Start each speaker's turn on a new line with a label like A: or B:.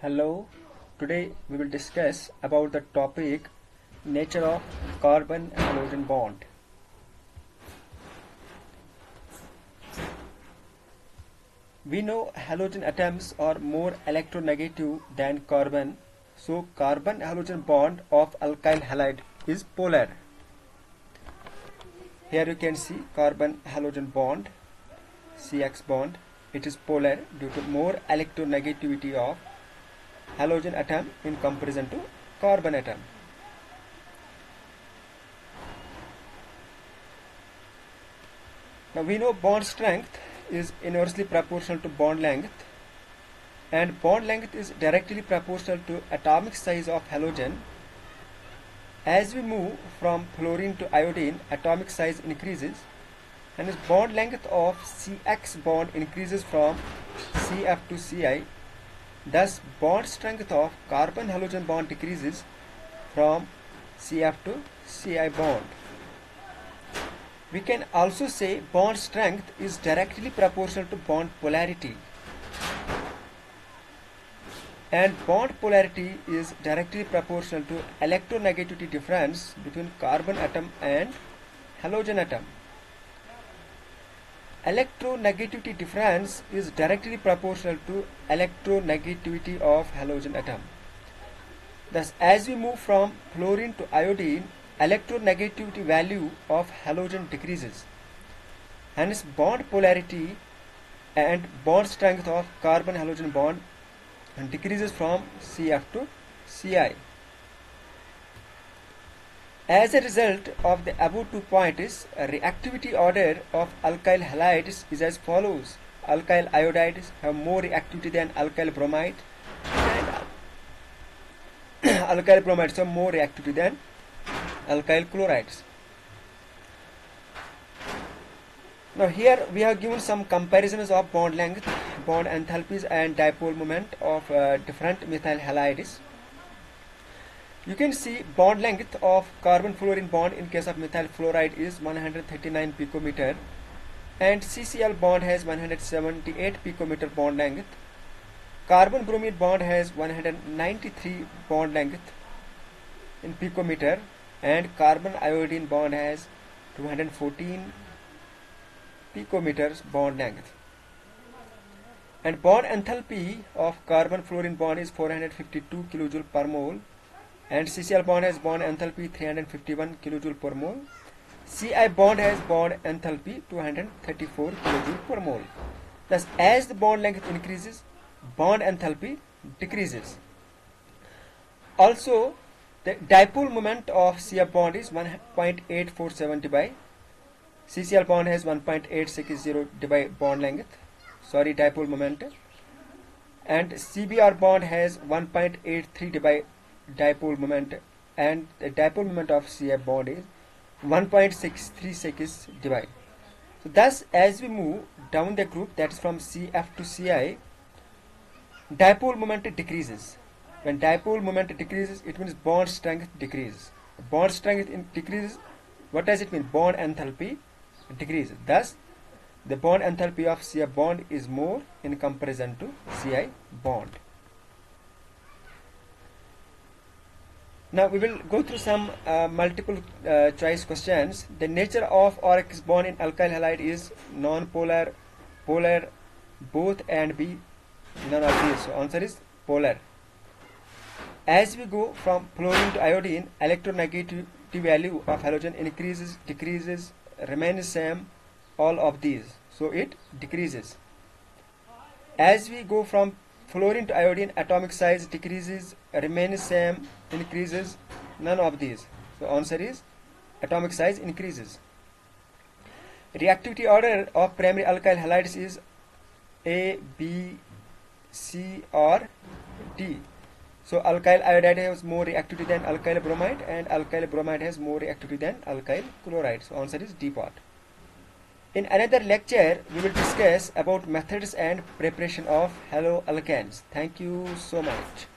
A: Hello, today we will discuss about the topic nature of carbon halogen bond. We know halogen atoms are more electronegative than carbon, so carbon halogen bond of alkyl halide is polar. Here you can see carbon halogen bond, CX bond. It is polar due to more electronegativity of halogen atom in comparison to carbon atom. Now we know bond strength is inversely proportional to bond length, and bond length is directly proportional to atomic size of halogen. As we move from fluorine to iodine, atomic size increases, and its bond length of CX bond increases from CF to CI. Thus, bond strength of carbon halogen bond decreases from CF to CI bond. We can also say bond strength is directly proportional to bond polarity, and bond polarity is directly proportional to electronegativity difference between carbon atom and halogen atom. Electronegativity difference is directly proportional to electronegativity of halogen atom. Thus, as we move from fluorine to iodine, electronegativity value of halogen decreases. Hence, bond polarity and bond strength of carbon halogen bond decreases from CF to CI. As a result of the above 2 points, reactivity order of alkyl halides is as follows. Alkyl iodides have more reactivity than alkyl bromide, and alkyl bromides have more reactivity than alkyl chlorides. Now here we have given some comparisons of bond length, bond enthalpies and dipole moment of different methyl halides. You can see bond length of carbon fluorine bond in case of methyl fluoride is 139 picometer, and CCl bond has 178 picometer bond length. Carbon bromide bond has 193 bond length in picometer, and carbon iodine bond has 214 picometers bond length. And bond enthalpy of carbon fluorine bond is 452 kilojoule per mole, and CCl bond has bond enthalpy 351 kilojoule per mole. CI bond has bond enthalpy 234 kilojoule per mole. Thus, as the bond length increases, bond enthalpy decreases. Also, the dipole moment of CF bond is 1.847 divided. CCl bond has 1.860 divided bond length. Sorry, dipole moment. And CBr bond has 1.83 divided dipole moment, and the dipole moment of CF bond is 1.636 divided. So thus, as we move down the group, that is from CF to CI, dipole moment decreases. When dipole moment decreases, it means bond strength decreases. Bond strength decreases. What does it mean? Bond enthalpy decreases. Thus, the bond enthalpy of CF bond is more in comparison to CI bond. Now we will go through some multiple choice questions. The nature of ORX bond in alkyl halide is non-polar, polar, both, and B, none of these. So answer is polar. As we go from fluorine to iodine, electronegativity value of halogen increases, decreases, remains same, all of these. So it decreases. As we go from fluorine to iodine, atomic size decreases, remains same, increases, none of these. So answer is atomic size increases. Reactivity order of primary alkyl halides is A, B, C, or D. So alkyl iodide has more reactivity than alkyl bromide, and alkyl bromide has more reactivity than alkyl chloride. So answer is D part. In another lecture, we will discuss about methods and preparation of haloalkanes. Thank you so much.